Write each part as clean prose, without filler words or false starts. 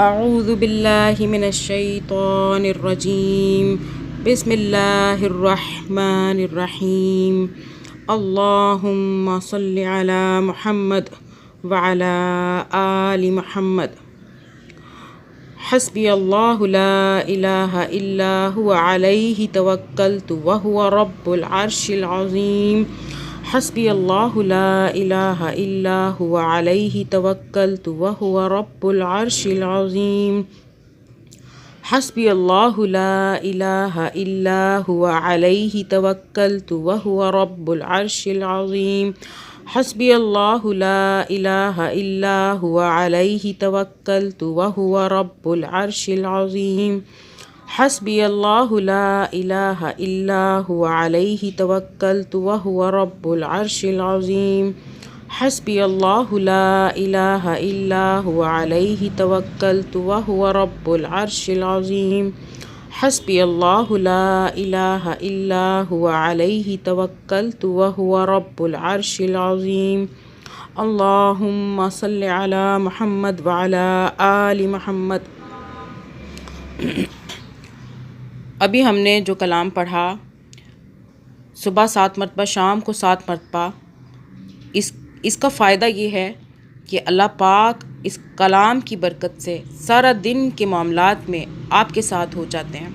اعوذ باللہ من الشیطان الرجیم بسم اللہ الرحمن الرحیم اللہم صل علی محمد وعلی آل محمد حسبی اللہ لا الہ الا هو علیہ توکلت وہو رب العرش العظیم حسبی اللہ لا الہ الا هو علیہ توکلت وہو رب العرش العظیم حسبی اللہ لا الہ الا هو علیہ توکلت وہو رب العرش العظیم حسبی اللہ لا الہ الا هو علیہ توکلت وہو رب العرش العظیم حسبی اللہ لا الہ الا هو علیہ توکلت وہو رب العرش العظیم حسبی اللہ لا الہ الا هو علیہ توکلت وہو رب العرش العظیم حسبی اللہ لا الہ الا هو علیہ توکلت وہو رب العرش العظیم اللہم صل علی محمد وعلی آل محمد۔ ابھی ہم نے جو کلام پڑھا، صبح 7 مرتبہ، شام کو 7 مرتبہ، اس کا فائدہ یہ ہے کہ اللہ پاک اس کلام کی برکت سے سارا دن کے معاملات میں آپ کے ساتھ ہو جاتے ہیں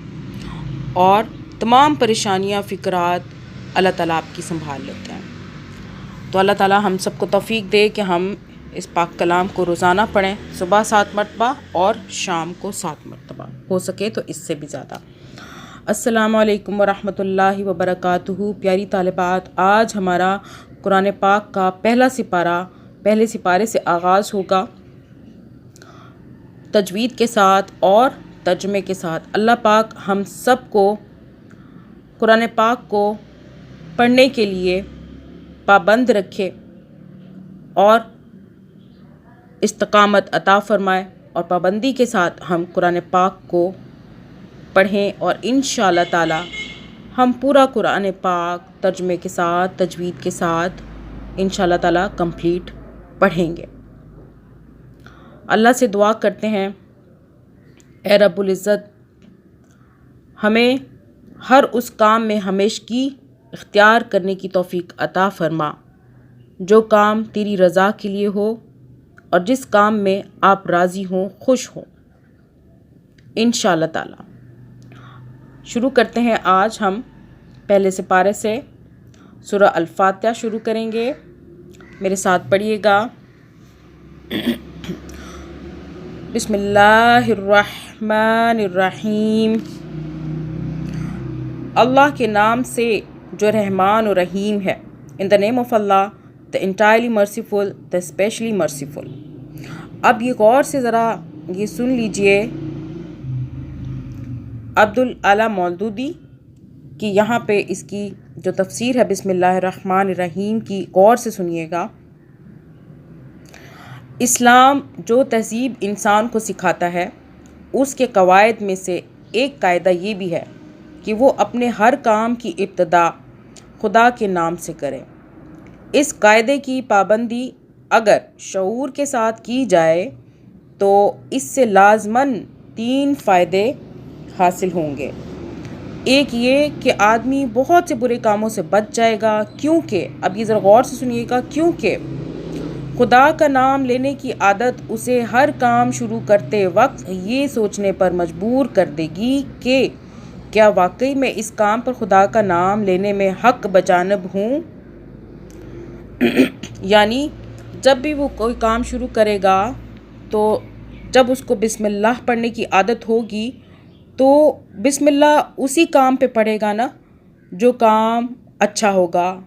اور تمام پریشانیاں، فکرات اللہ تعالیٰ آپ کی سنبھال لیتے ہیں۔ تو اللہ تعالیٰ ہم سب کو توفیق دے کہ ہم اس پاک کلام کو روزانہ پڑھیں، صبح 7 مرتبہ اور شام کو 7 مرتبہ، ہو سکے تو اس سے بھی زیادہ۔ السلام علیکم ورحمۃ اللہ وبرکاتہ۔ پیاری طالبات، آج ہمارا قرآن پاک کا پہلا سپارہ، پہلے سپارے سے آغاز ہوگا، تجوید کے ساتھ اور ترجمے کے ساتھ۔ اللہ پاک ہم سب کو قرآن پاک کو پڑھنے کے لیے پابند رکھے اور استقامت عطا فرمائے، اور پابندی کے ساتھ ہم قرآن پاک کو پڑھیں، اور انشاءاللہ تعالی ہم پورا قرآن پاک ترجمے کے ساتھ، تجوید کے ساتھ انشاءاللہ تعالی کمپلیٹ پڑھیں گے۔ اللہ سے دعا کرتے ہیں، اے رب العزت ہمیں ہر اس کام میں ہمیشگی اختیار کرنے کی توفیق عطا فرما جو کام تیری رضا کے لیے ہو اور جس کام میں آپ راضی ہوں، خوش ہوں انشاءاللہ تعالی۔ شروع کرتے ہیں، آج ہم پہلے سپارے سے سورہ الفاتحہ شروع کریں گے۔ میرے ساتھ پڑھیے گا۔ بسم اللہ الرحمن الرحیم۔ اللہ کے نام سے جو رحمان و رحیم ہے۔ In the name of Allah, the entirely merciful, the especially merciful۔ اب یہ غور سے ذرا یہ سن لیجئے عبدالاعلی مودودی کہ یہاں پہ اس کی جو تفسیر ہے بسم اللہ الرحمن الرحیم کی، غور سے سنیے گا۔ اسلام جو تہذیب انسان کو سکھاتا ہے، اس کے قواعد میں سے ایک قاعدہ یہ بھی ہے کہ وہ اپنے ہر کام کی ابتدا خدا کے نام سے کرے۔ اس قاعدے کی پابندی اگر شعور کے ساتھ کی جائے تو اس سے لازماً 3 فائدے حاصل ہوں گے۔ ایک یہ کہ آدمی بہت سے برے کاموں سے بچ جائے گا، کیونکہ اب یہ ذرا غور سے سنیے گا، کیونکہ خدا کا نام لینے کی عادت اسے ہر کام شروع کرتے وقت یہ سوچنے پر مجبور کر دے گی کہ کیا واقعی میں اس کام پر خدا کا نام لینے میں حق بجانب ہوں۔ یعنی جب بھی وہ کوئی کام شروع کرے گا تو جب اس کو بسم اللہ پڑھنے کی عادت ہوگی تو بسم اللہ اسی کام پہ پڑھے گا نا جو کام اچھا ہوگا،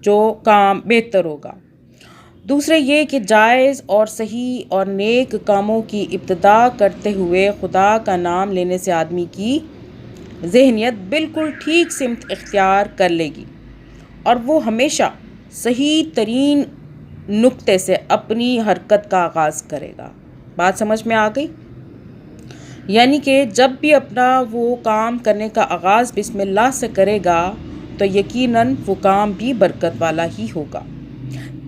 جو کام بہتر ہوگا۔ دوسرے یہ کہ جائز اور صحیح اور نیک کاموں کی ابتدا کرتے ہوئے خدا کا نام لینے سے آدمی کی ذہنیت بالکل ٹھیک سمت اختیار کر لے گی اور وہ ہمیشہ صحیح ترین نقطے سے اپنی حرکت کا آغاز کرے گا۔ بات سمجھ میں آ گئی؟ یعنی کہ جب بھی اپنا وہ کام کرنے کا آغاز بسم اللہ سے کرے گا تو یقیناً وہ کام بھی برکت والا ہی ہوگا۔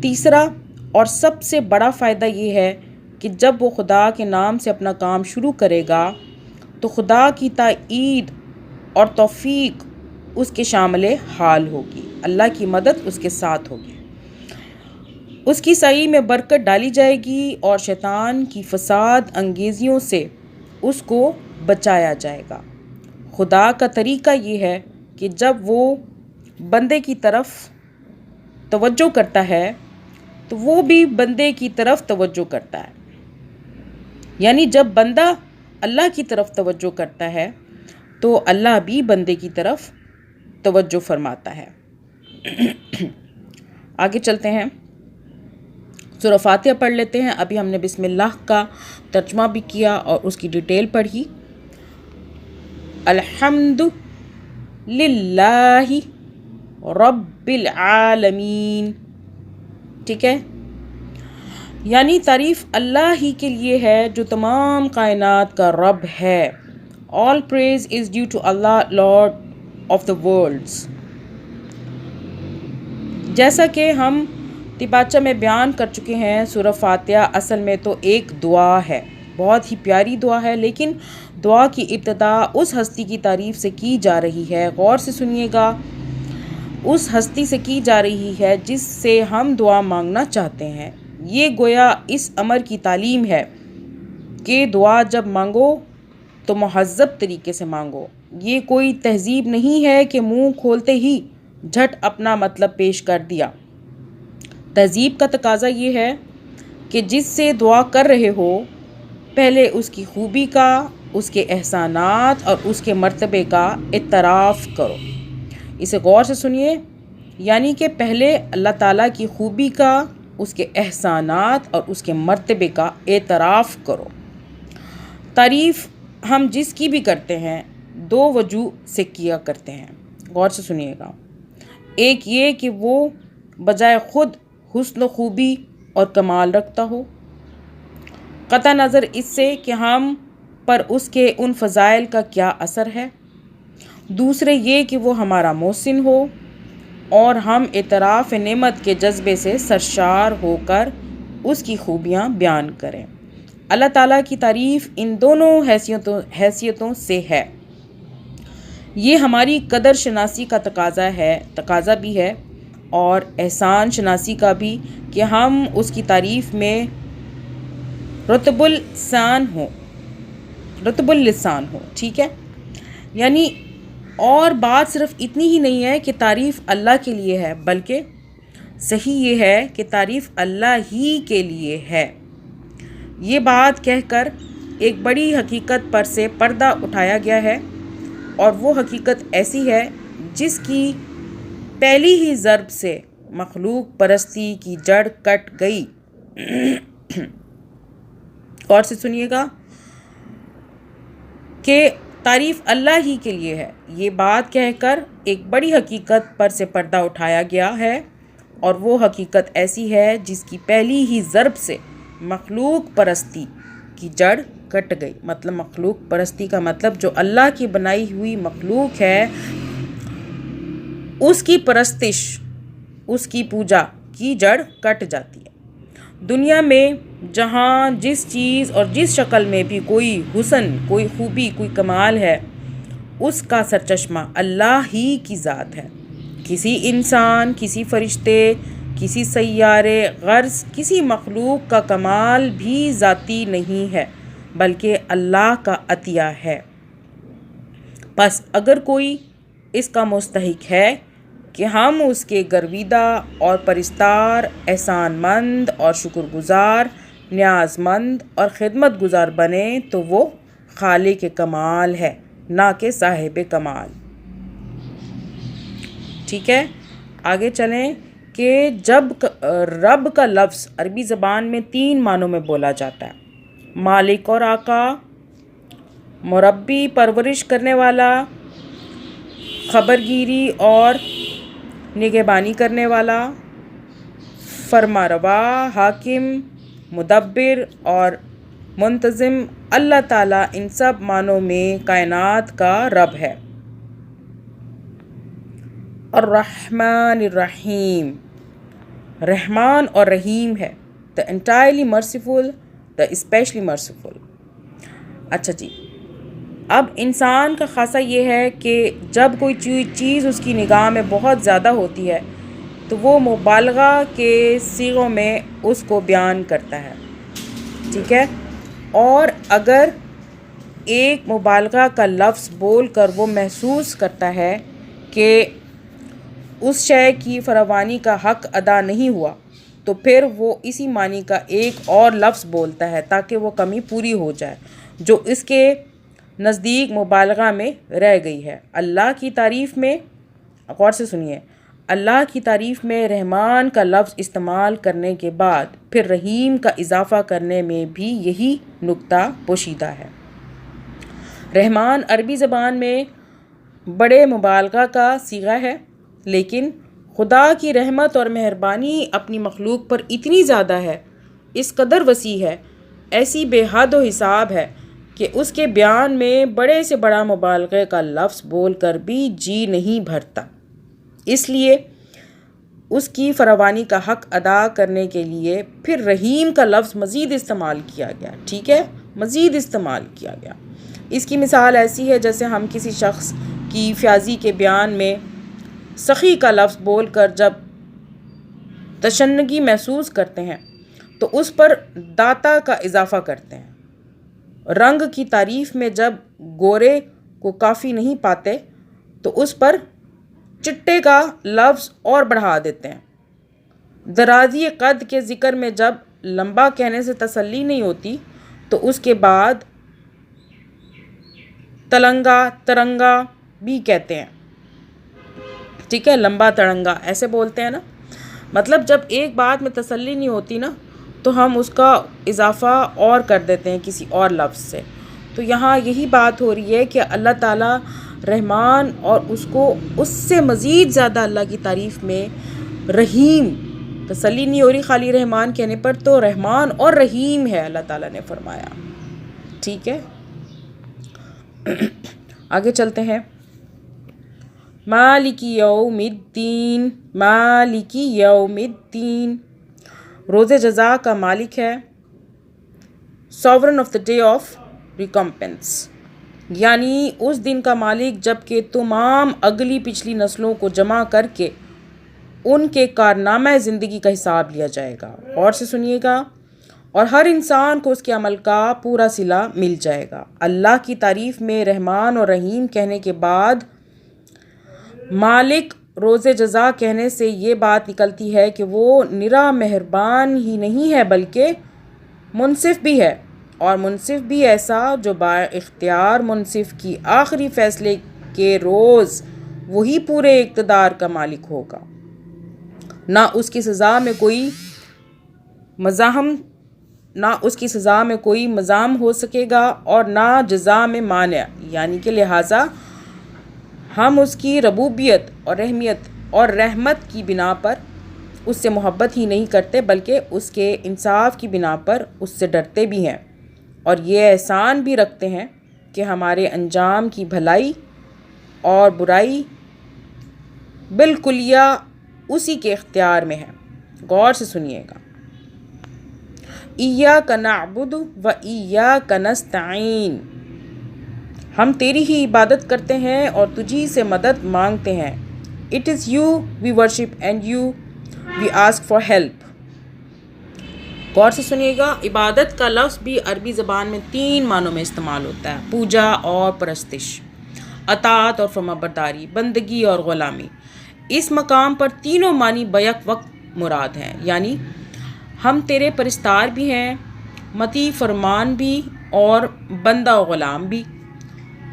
تیسرا اور سب سے بڑا فائدہ یہ ہے کہ جب وہ خدا کے نام سے اپنا کام شروع کرے گا تو خدا کی تائید اور توفیق اس کے شامل حال ہوگی، اللہ کی مدد اس کے ساتھ ہوگی، اس کی سعی میں برکت ڈالی جائے گی اور شیطان کی فساد انگیزیوں سے اس کو بچایا جائے گا۔ خدا کا طریقہ یہ ہے کہ جب وہ بندے کی طرف توجہ کرتا ہے تو وہ بھی بندے کی طرف توجہ کرتا ہے، یعنی جب بندہ اللہ کی طرف توجہ کرتا ہے تو اللہ بھی بندے کی طرف توجہ فرماتا ہے۔ آگے چلتے ہیں، سورہ فاتحہ پڑھ لیتے ہیں۔ ابھی ہم نے بسم اللہ کا ترجمہ بھی کیا اور اس کی ڈیٹیل پڑھی۔ الحمد للہ رب العالمین، ٹھیک ہے، یعنی تعریف اللہ ہی کے لیے ہے جو تمام کائنات کا رب ہے۔ All praise is due to Allah, Lord of the worlds۔ جیسا کہ ہم تباچہ میں بیان کر چکے ہیں، سورہ فاتحہ اصل میں تو ایک دعا ہے، بہت ہی پیاری دعا ہے، لیکن دعا کی ابتدا اس ہستی کی تعریف سے کی جا رہی ہے۔ غور سے سنیے گا، اس ہستی سے کی جا رہی ہے جس سے ہم دعا مانگنا چاہتے ہیں۔ یہ گویا اس امر کی تعلیم ہے کہ دعا جب مانگو تو مہذب طریقے سے مانگو۔ یہ کوئی تہذیب نہیں ہے کہ منہ کھولتے ہی جھٹ اپنا مطلب پیش کر دیا۔ تہذیب کا تقاضا یہ ہے کہ جس سے دعا کر رہے ہو پہلے اس کی خوبی کا، اس کے احسانات اور اس کے مرتبے کا اعتراف کرو۔ اسے غور سے سنیے، یعنی کہ پہلے اللہ تعالیٰ کی خوبی کا، اس کے احسانات اور اس کے مرتبے کا اعتراف کرو۔ تعریف ہم جس کی بھی کرتے ہیں دو وجہ سے کیا کرتے ہیں، غور سے سنیے گا۔ ایک یہ کہ وہ بجائے خود حسن و خوبی اور کمال رکھتا ہو، قطع نظر اس سے کہ ہم پر اس کے ان فضائل کا کیا اثر ہے۔ دوسرے یہ کہ وہ ہمارا محسن ہو اور ہم اعتراف نعمت کے جذبے سے سرشار ہو کر اس کی خوبیاں بیان کریں۔ اللہ تعالیٰ کی تعریف ان دونوں حیثیتوں سے ہے۔ یہ ہماری قدر شناسی کا تقاضا بھی ہے اور احسان شناسی کا بھی، کہ ہم اس کی تعریف میں رطب اللسان ہو، ٹھیک ہے، یعنی اور بات صرف اتنی ہی نہیں ہے کہ تعریف اللہ کے لیے ہے، بلکہ صحیح یہ ہے کہ تعریف اللہ ہی کے لیے ہے۔ یہ بات کہہ کر ایک بڑی حقیقت پر سے پردہ اٹھایا گیا ہے، اور وہ حقیقت ایسی ہے جس کی پہلی ہی ضرب سے مخلوق پرستی کی جڑ کٹ گئی۔ اور سے سنیے گا کہ تعریف اللہ ہی کے لیے ہے، یہ بات کہہ کر ایک بڑی حقیقت پر سے پردہ اٹھایا گیا ہے، اور وہ حقیقت ایسی ہے جس کی پہلی ہی ضرب سے مخلوق پرستی کی جڑ کٹ گئی۔ مطلب مخلوق پرستی کا مطلب جو اللہ کی بنائی ہوئی مخلوق ہے، اس کی پرستش، اس کی پوجا کی جڑ کٹ جاتی ہے۔ دنیا میں جہاں جس چیز اور جس شکل میں بھی کوئی حسن، کوئی خوبی، کوئی کمال ہے، اس کا سرچشمہ اللہ ہی کی ذات ہے۔ کسی انسان، کسی فرشتے، کسی سیارے، غرض کسی مخلوق کا کمال بھی ذاتی نہیں ہے، بلکہ اللہ کا عطیہ ہے۔ پس اگر کوئی اس کا مستحق ہے کہ ہم اس کے گرویدہ اور پرستار، احسان مند اور شکر گزار، نیاز مند اور خدمت گزار بنے، تو وہ خالق کمال ہے، نہ کہ صاحب کمال۔ ٹھیک ہے، آگے چلیں کہ جب رب کا لفظ عربی زبان میں 3 معنوں میں بولا جاتا ہے: مالک اور آقا، مربی پرورش کرنے والا، خبرگیری اور نگہبانی کرنے والا، فرما روا، حاکم، مدبر اور منتظم۔ اللہ تعالیٰ ان سب معنوں میں کائنات کا رب ہے۔ الرحمن الرحیم، رحمان اور رحیم ہے۔ The entirely merciful the especially merciful. اچھا جی، اب انسان کا خاصہ یہ ہے کہ جب کوئی چیز اس کی نگاہ میں بہت زیادہ ہوتی ہے تو وہ مبالغہ کے صیغوں میں اس کو بیان کرتا ہے، ٹھیک ہے؟ اور اگر ایک مبالغہ کا لفظ بول کر وہ محسوس کرتا ہے کہ اس شے کی فراوانی کا حق ادا نہیں ہوا تو پھر وہ اسی معنی کا ایک اور لفظ بولتا ہے تاکہ وہ کمی پوری ہو جائے جو اس کے نزدیک مبالغہ میں رہ گئی ہے۔ اللہ کی تعریف میں، غور سے سنیے، اللہ کی تعریف میں رحمان کا لفظ استعمال کرنے کے بعد پھر رحیم کا اضافہ کرنے میں بھی یہی نکتہ پوشیدہ ہے۔ رحمان عربی زبان میں بڑے مبالغہ کا صیغہ ہے، لیکن خدا کی رحمت اور مہربانی اپنی مخلوق پر اتنی زیادہ ہے، اس قدر وسیع ہے، ایسی بے حد و حساب ہے کہ اس کے بیان میں بڑے سے بڑا مبالغے کا لفظ بول کر بھی جی نہیں بھرتا۔ اس لیے اس کی فراوانی کا حق ادا کرنے کے لیے پھر رحیم کا لفظ مزید استعمال کیا گیا، ٹھیک ہے؟ مزید استعمال کیا گیا۔ اس کی مثال ایسی ہے جیسے ہم کسی شخص کی فیاضی کے بیان میں سخی کا لفظ بول کر جب تشنگی محسوس کرتے ہیں تو اس پر داتا کا اضافہ کرتے ہیں۔ رنگ کی تعریف میں جب گورے کو کافی نہیں پاتے تو اس پر چٹے کا لفظ اور بڑھا دیتے ہیں۔ درازی قد کے ذکر میں جب لمبا کہنے سے تسلی نہیں ہوتی تو اس کے بعد تلنگا ترنگا بھی کہتے ہیں، ٹھیک ہے؟ لمبا تڑنگا ایسے بولتے ہیں نا، مطلب جب ایک بات میں تسلی نہیں ہوتی نا تو ہم اس کا اضافہ اور کر دیتے ہیں کسی اور لفظ سے۔ تو یہاں یہی بات ہو رہی ہے کہ اللہ تعالیٰ رحمان اور اس سے مزید زیادہ اللہ کی تعریف میں رحیم، تسلی نہیں ہو رہی خالی رحمان کہنے پر، تو رحمان اور رحیم ہے اللہ تعالیٰ نے فرمایا، ٹھیک ہے؟ آگے چلتے ہیں۔ مالک یوم الدین، مالک یوم الدین، روز جزا کا مالک ہے، sovereign of the day of recompense, یعنی اس دن کا مالک جب کہ تمام اگلی پچھلی نسلوں کو جمع کر کے ان کے کارنامہ زندگی کا حساب لیا جائے گا، اور سے سنیے گا، اور ہر انسان کو اس کے عمل کا پورا صلہ مل جائے گا۔ اللہ کی تعریف میں رحمان اور رحیم کہنے کے بعد مالک روز جزا کہنے سے یہ بات نکلتی ہے کہ وہ نرا مہربان ہی نہیں ہے بلکہ منصف بھی ہے، اور منصف بھی ایسا جو با اختیار منصف کی آخری فیصلے کے روز وہی پورے اقتدار کا مالک ہوگا۔ نہ اس کی سزا میں کوئی مزاحم ہو سکے گا اور نہ جزا میں مانع، یعنی کہ لہٰذا ہم اس کی ربوبیت اور رحمیت اور رحمت کی بنا پر اس سے محبت ہی نہیں کرتے بلکہ اس کے انصاف کی بنا پر اس سے ڈرتے بھی ہیں، اور یہ احسان بھی رکھتے ہیں کہ ہمارے انجام کی بھلائی اور برائی بالکلیہ اسی کے اختیار میں ہے۔ غور سے سنیے گا۔ ایاک نعبد و ایاک نستعین، ہم تیری ہی عبادت کرتے ہیں اور تجھی سے مدد مانگتے ہیں۔ It is you we worship and you we ask for help۔ غور سے سنیے گا، عبادت کا لفظ بھی عربی زبان میں 3 معنوں میں استعمال ہوتا ہے: پوجا اور پرستش، اطاعت اور فرمانبرداری، بندگی اور غلامی۔ اس مقام پر تینوں معنی بیک وقت مراد ہیں، یعنی ہم تیرے پرستار بھی ہیں، مطیع فرمان بھی اور بندہ و غلام بھی۔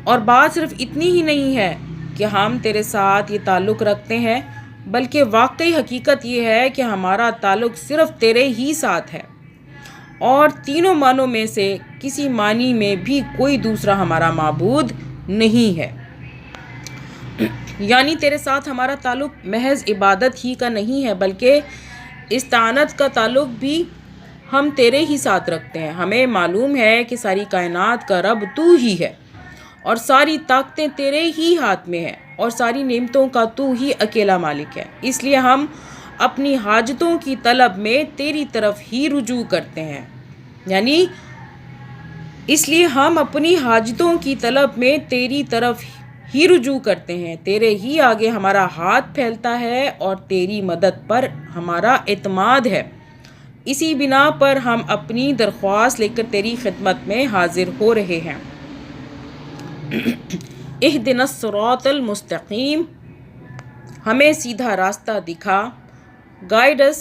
اور بات صرف اتنی ہی نہیں ہے کہ ہم تیرے ساتھ یہ تعلق رکھتے ہیں، بلکہ واقعی حقیقت یہ ہے کہ ہمارا تعلق صرف تیرے ہی ساتھ ہے، اور تینوں معنوں میں سے کسی معنی میں بھی کوئی دوسرا ہمارا معبود نہیں ہے۔ یعنی تیرے ساتھ ہمارا تعلق محض عبادت ہی کا نہیں ہے بلکہ استعانت کا تعلق بھی ہم تیرے ہی ساتھ رکھتے ہیں۔ ہمیں معلوم ہے کہ ساری کائنات کا رب تو ہی ہے، اور ساری طاقتیں تیرے ہی ہاتھ میں ہیں، اور ساری نعمتوں کا تو ہی اکیلا مالک ہے، اس لیے ہم اپنی حاجتوں کی طلب میں تیری طرف ہی رجوع کرتے ہیں۔ یعنی اس لیے ہم اپنی حاجتوں کی طلب میں تیری طرف ہی رجوع کرتے ہیں، تیرے ہی آگے ہمارا ہاتھ پھیلتا ہے اور تیری مدد پر ہمارا اعتماد ہے۔ اسی بنا پر ہم اپنی درخواست لے کر تیری خدمت میں حاضر ہو رہے ہیں۔ اہدنا الصراط المستقیم، ہمیں سیدھا راستہ دکھا، guide us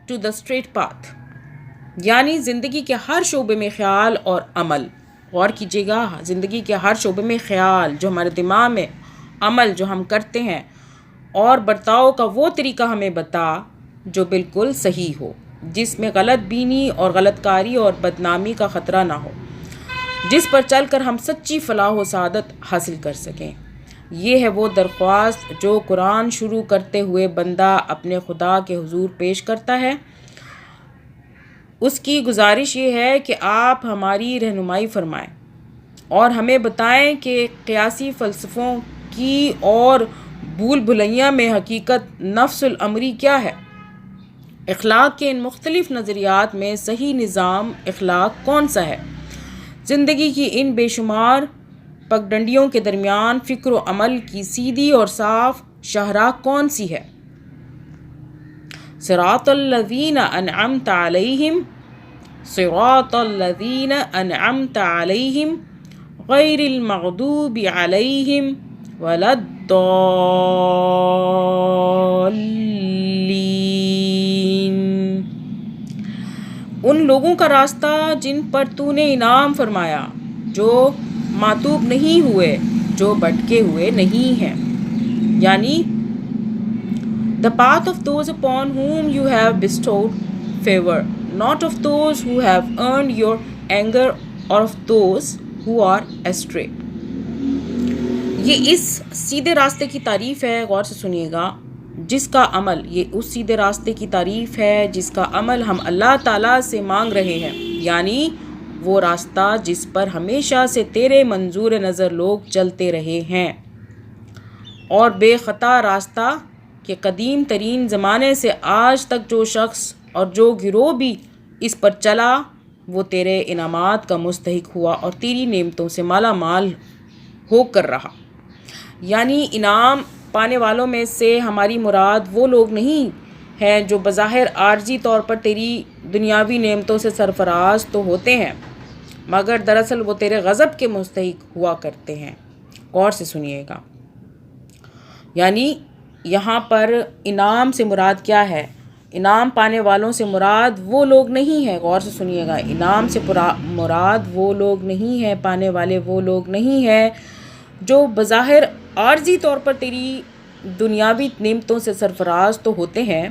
to the straight path, یعنی زندگی کے ہر شعبے میں خیال اور عمل۔ غور کیجیے گا، زندگی کے ہر شعبے میں خیال جو ہمارے دماغ میں، عمل جو ہم کرتے ہیں، اور برتاؤ کا وہ طریقہ ہمیں بتا جو بالکل صحیح ہو، جس میں غلط بینی اور غلط کاری اور بدنامی کا خطرہ نہ ہو، جس پر چل کر ہم سچی فلاح و سعادت حاصل کر سکیں۔ یہ ہے وہ درخواست جو قرآن شروع کرتے ہوئے بندہ اپنے خدا کے حضور پیش کرتا ہے۔ اس کی گزارش یہ ہے کہ آپ ہماری رہنمائی فرمائیں اور ہمیں بتائیں کہ قیاسی فلسفوں کی اور بھول بھلیاں میں حقیقت نفس الامری کیا ہے۔ اخلاق کے ان مختلف نظریات میں صحیح نظام اخلاق کون سا ہے؟ زندگی کی ان بے شمار پگڈنڈیوں کے درمیان فکر و عمل کی سیدھی اور صاف شاہراہ کون سی ہے؟ صراط الذین انعمت علیہم، صراط الذین انعمت علیہم غیر المغضوب علیہم ولا الضالین۔ ان لوگوں کا راستہ جن پر تو نے انعام فرمایا، جو معتوب نہیں ہوئے، جو بھٹکے ہوئے نہیں ہیں، یعنی the path of those upon whom you have bestowed favor, not of those who have earned your anger or of those who are astray۔ یہ اس سیدھے راستے کی تعریف ہے، غور سے سنیے گا، جس کا عمل، یہ اس سیدھے راستے کی تعریف ہے جس کا عمل ہم اللہ تعالیٰ سے مانگ رہے ہیں، یعنی وہ راستہ جس پر ہمیشہ سے تیرے منظور نظر لوگ چلتے رہے ہیں، اور بے خطا راستہ کہ قدیم ترین زمانے سے آج تک جو شخص اور جو گروہ بھی اس پر چلا وہ تیرے انعامات کا مستحق ہوا اور تیری نعمتوں سے مالا مال ہو کر رہا۔ یعنی انعام پانے والوں میں سے ہماری مراد وہ لوگ نہیں ہیں جو بظاہر عارضی طور پر تیری دنیاوی نعمتوں سے سرفراز تو ہوتے ہیں، مگر دراصل وہ تیرے غضب کے مستحق ہوا کرتے ہیں۔ غور سے سنیے گا، یعنی یہاں پر انعام سے مراد کیا ہے؟ انعام پانے والوں سے مراد وہ لوگ نہیں ہیں، غور سے سنیے گا، انعام سے مراد وہ لوگ نہیں ہیں، پانے والے وہ لوگ نہیں ہیں جو بظاہر عارضی طور پر تیری دنیاوی نعمتوں سے سرفراز تو ہوتے ہیں،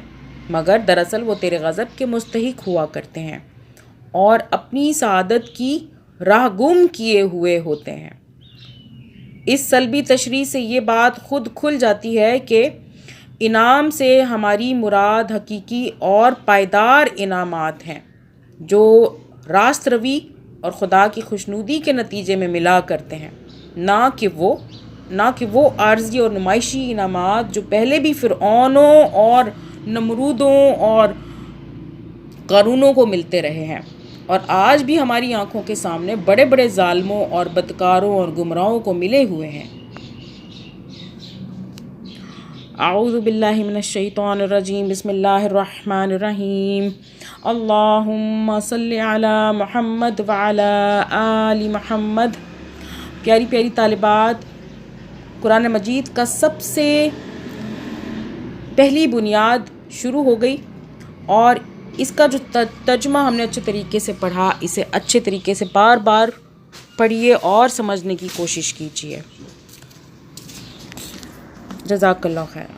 مگر دراصل وہ تیرے غضب کے مستحق ہوا کرتے ہیں اور اپنی سعادت کی راہ گم کیے ہوئے ہوتے ہیں۔ اس سلبی تشریح سے یہ بات خود کھل جاتی ہے کہ انعام سے ہماری مراد حقیقی اور پائیدار انعامات ہیں جو راست روی اور خدا کی خوشنودی کے نتیجے میں ملا کرتے ہیں، نہ کہ وہ عارضی اور نمائشی انعامات جو پہلے بھی فرعونوں اور نمرودوں اور قارونوں کو ملتے رہے ہیں اور آج بھی ہماری آنکھوں کے سامنے بڑے بڑے ظالموں اور بدکاروں اور گمراہوں کو ملے ہوئے ہیں۔ اعوذ باللہ من الشیطان الرجیم، بسم اللہ الرحمن الرحیم، اللہم صلی علی محمد وعلی آل محمد۔ پیاری پیاری طالبات، قرآن مجید کا سب سے پہلی بنیاد شروع ہو گئی اور اس کا جو ترجمہ ہم نے اچھے طریقے سے پڑھا، اسے اچھے طریقے سے بار بار پڑھیے اور سمجھنے کی کوشش کیجیے۔ جزاک اللہ خیر۔